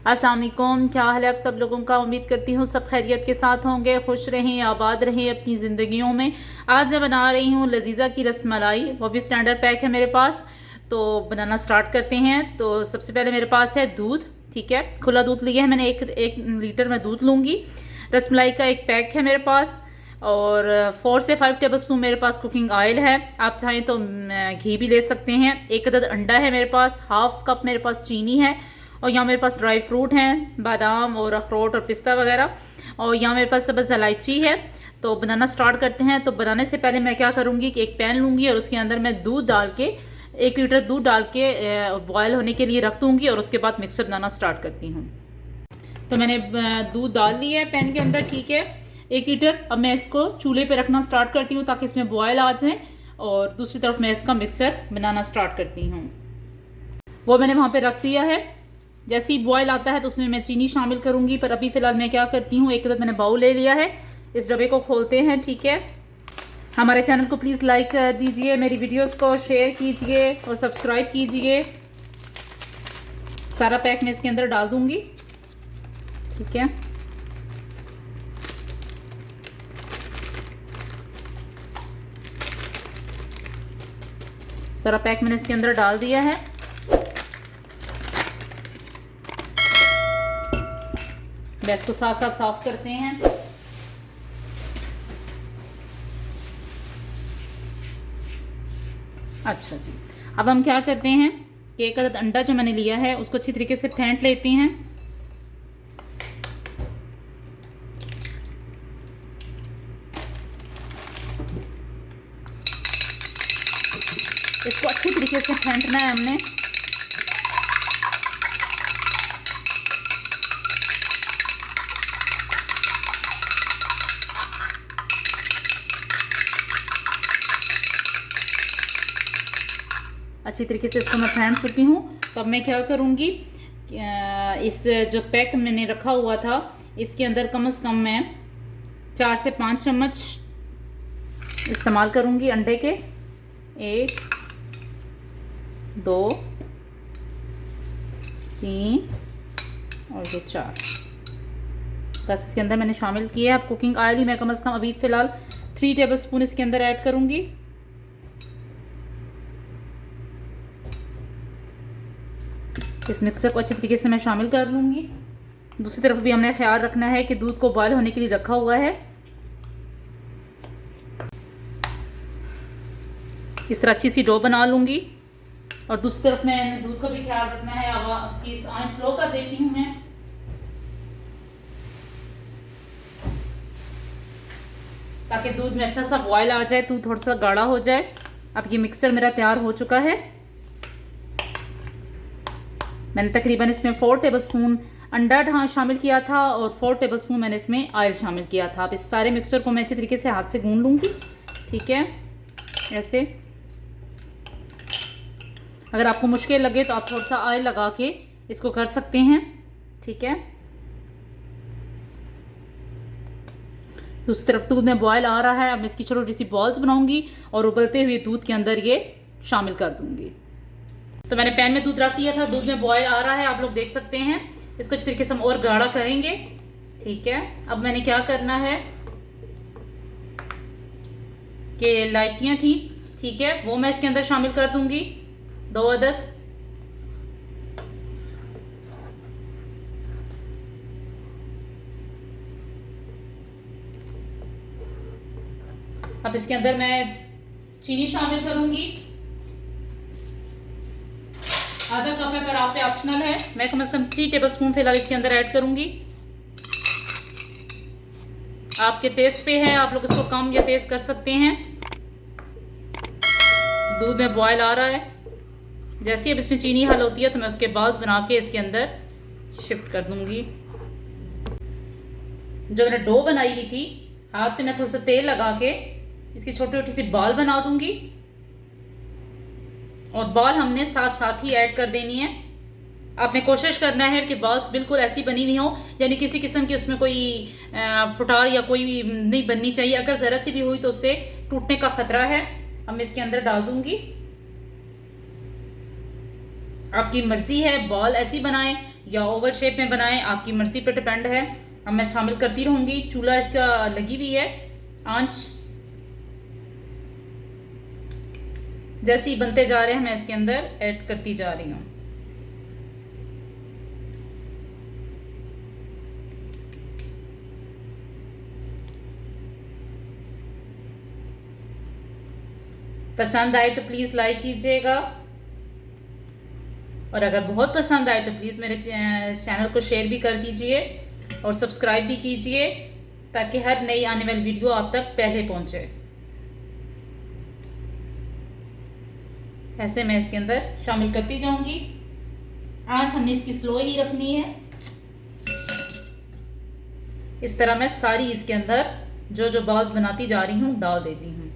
अस्सलाम वालेकुम, क्या हाल है आप सब लोगों का। उम्मीद करती हूँ सब खैरियत के साथ होंगे, खुश रहें, आबाद रहें अपनी ज़िंदगियों में। आज मैं बना रही हूँ लजीज़ा की रसमलाई, वो भी स्टैंडर्ड पैक है मेरे पास। तो बनाना स्टार्ट करते हैं। तो सबसे पहले मेरे पास है दूध, ठीक है, खुला दूध लिया है मैंने, एक लीटर में दूध लूँगी। रसमलाई का एक पैक है मेरे पास, और 4 से 5 टेबल स्पून मेरे पास कुकिंग ऑयल है। आप चाहें तो घी भी ले सकते हैं। एक अदद अंडा है मेरे पास, हाफ कप मेरे पास चीनी है, और यहाँ मेरे पास ड्राई फ्रूट हैं, बादाम और अखरोट और पिस्ता वगैरह, और यहाँ मेरे पास सब्ज़ इलायची है। तो बनाना स्टार्ट करते हैं। तो बनाने से पहले मैं क्या करूँगी कि एक पैन लूँगी और उसके अंदर मैं दूध डाल के 1 लीटर दूध डाल के बॉयल होने के लिए रख दूँगी, और उसके बाद मिक्सर बनाना स्टार्ट करती हूँ। तो मैंने दूध डाल दिया है पैन के अंदर, ठीक है, 1 लीटर। अब मैं इसको चूल्हे पे रखना स्टार्ट करती हूँ ताकि इसमें बॉयल आ जाए, और दूसरी तरफ मैं इसका मिक्सर बनाना स्टार्ट करती हूँ। वो मैंने वहाँ पे रख दिया है। जैसे ही बॉयल आता है तो उसमें मैं चीनी शामिल करूँगी, पर अभी फ़िलहाल मैं क्या करती हूँ, एक मैंने बाउल ले लिया है, इस डब्बे को खोलते हैं, ठीक है। हमारे चैनल को प्लीज़ लाइक कर दीजिए, मेरी वीडियोस को शेयर कीजिए और सब्सक्राइब कीजिए। सारा पैक मैं इसके अंदर डाल दूँगी, ठीक है। सारा पैक मैंने इसके अंदर डाल दिया है। गैस को साथ साथ साफ करते हैं। अच्छा जी, अब हम क्या करते हैं कि एक अदद अंडा जो मैंने लिया है उसको अच्छी तरीके से फेंट लेते हैं। इसको अच्छी तरीके से फेंटना है हमने। अच्छी तरीके से इसको मैं फेंट चुकी हूँ। तो अब मैं क्या करूँगी, इस जो पैक मैंने रखा हुआ था इसके अंदर कम से कम मैं 4 से 5 चम्मच इस्तेमाल करूँगी अंडे के। 1 2 3 और ये 4, बस इसके अंदर मैंने शामिल किया है। अब कुकिंग ऑयल ही मैं कम से कम अभी फ़िलहाल 3 टेबल स्पून इसके अंदर ऐड करूँगी। इस मिक्सर को अच्छी तरीके से मैं शामिल कर लूँगी। दूसरी तरफ भी हमने ख्याल रखना है कि दूध को बॉयल होने के लिए रखा हुआ है। इस तरह अच्छी सी डो बना लूँगी, और दूसरी तरफ मैं दूध को भी ख्याल रखना है। अब उसकी आंच स्लो कर देती हूँ मैं, ताकि दूध में अच्छा सा बॉयल आ जाए, दूध थोड़ा सा गाढ़ा हो जाए। अब ये मिक्सर मेरा तैयार हो चुका है। मैंने तकरीबन इसमें 4 टेबलस्पून अंडा शामिल किया था, और 4 टेबलस्पून मैंने इसमें ऑयल शामिल किया था। अब इस सारे मिक्सचर को मैं अच्छी तरीके से हाथ से गूंद लूँगी, ठीक है, ऐसे। अगर आपको मुश्किल लगे तो आप थोड़ा सा ऑयल लगा के इसको कर सकते हैं, ठीक है। दूसरी तरफ दूध में बॉयल आ रहा है। अब मैं इसकी छोटी छोटी सी बॉल्स बनाऊंगी और उबलते हुए दूध के अंदर ये शामिल कर दूंगी। तो मैंने पैन में दूध रख दिया था, दूध में बॉयल आ रहा है, आप लोग देख सकते हैं। इसको अच्छी तरीके से हम और गाढ़ा करेंगे, ठीक है। अब मैंने क्या करना है कि इलायचियाँ थी, ठीक है, वो मैं इसके अंदर शामिल कर दूंगी, 2 अदद। अब इसके अंदर मैं चीनी शामिल करूंगी, आधा कप है, पर आप पे ऑप्शनल है। मैं कम से कम 3 टेबलस्पून फिलहाल इसके अंदर ऐड करूंगी। आपके टेस्ट पे है, आप लोग इसको कम या तेज कर सकते हैं। दूध में बॉयल आ रहा है। जैसे अब इसमें चीनी हल होती है तो मैं उसके बॉल्स बना के इसके अंदर शिफ्ट कर दूंगी। जो मैंने डो बनाई हुई थी, हाथ पे मैं थोड़ा सा तेल लगा के इसकी छोटी छोटी सी बॉल बना दूंगी, और बॉल हमने साथ साथ ही ऐड कर देनी है। आपने कोशिश करना है कि बॉल्स बिल्कुल ऐसी बनी हुई हो, यानी किसी किस्म की उसमें कोई फुटार या कोई भी नहीं बननी चाहिए। अगर ज़रा सी भी हुई तो उससे टूटने का खतरा है। अब मैं इसके अंदर डाल दूंगी। आपकी मर्जी है, बॉल ऐसी बनाएं या ओवल शेप में बनाएं, आपकी मर्जी पर डिपेंड है। अब मैं शामिल करती रहूंगी। चूल्हा इसका लगी हुई है, आंच जैसे ही बनते जा रहे हैं मैं इसके अंदर ऐड करती जा रही हूँ। पसंद आए तो प्लीज़ लाइक कीजिएगा, और अगर बहुत पसंद आए तो प्लीज़ मेरे चैनल को शेयर भी कर दीजिए और सब्सक्राइब भी कीजिए, ताकि हर नई आने वाली वीडियो आप तक पहले पहुंचे। ऐसे मैं इसके अंदर शामिल करती जाऊंगी। आंच हमने इसकी स्लो ही रखनी है। इस तरह मैं सारी इसके अंदर जो जो बॉल्स बनाती जा रही हूँ डाल देती हूँ।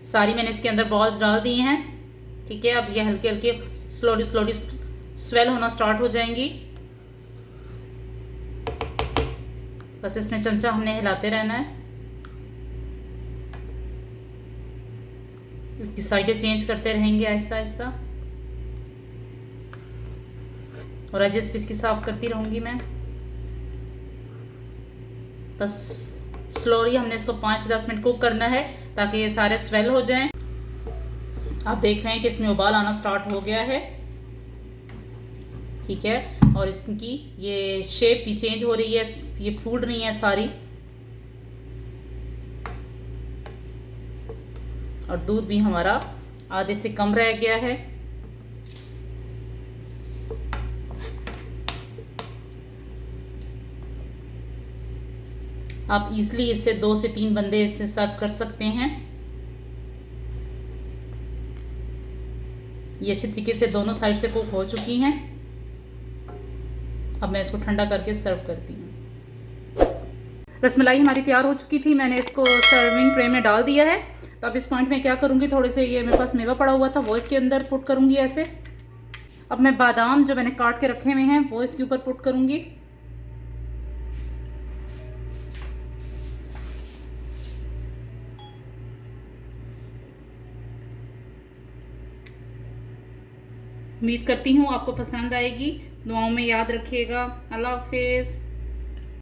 सारी मैंने इसके अंदर बॉल्स डाल दी हैं। ठीक है, अब ये हल्के हल्के स्लोली स्लोली स्वेल होना स्टार्ट हो जाएंगी। बस इसमें चमचा हमने हिलाते रहना है। इसकी साइडें चेंज करते रहेंगे आहिस्ता आहिस्ता, और एजेस भी इसकी साफ करती रहूंगी मैं। बस स्लोली हमने इसको 5 से 10 मिनट कुक करना है, ताकि ये सारे स्वेल हो जाएं। आप देख रहे हैं कि इसमें उबाल आना स्टार्ट हो गया है। ठीक है, और इसकी ये शेप भी चेंज हो रही है, ये फूल रही है सारी, और दूध भी हमारा आधे से कम रह गया है। आप इजीली इससे 2 से 3 बंदे इससे सर्व कर सकते हैं। ये अच्छे तरीके से दोनों साइड से कुक हो चुकी हैं। अब मैं इसको ठंडा करके सर्व करती हूँ। रसमलाई हमारी तैयार हो चुकी थी, मैंने इसको सर्विंग ट्रे में डाल दिया है। तो अब इस पॉइंट में क्या करूँगी, थोड़े से ये मेरे पास मेवा पड़ा हुआ था वो इसके अंदर पुट करूँगी ऐसे। अब मैं बादाम जो मैंने काट के रखे हुए हैं वो इसके ऊपर पुट करूँगी। उम्मीद करती हूँ आपको पसंद आएगी। दुआओं में याद रखिएगा। अल्लाह हाफिज़।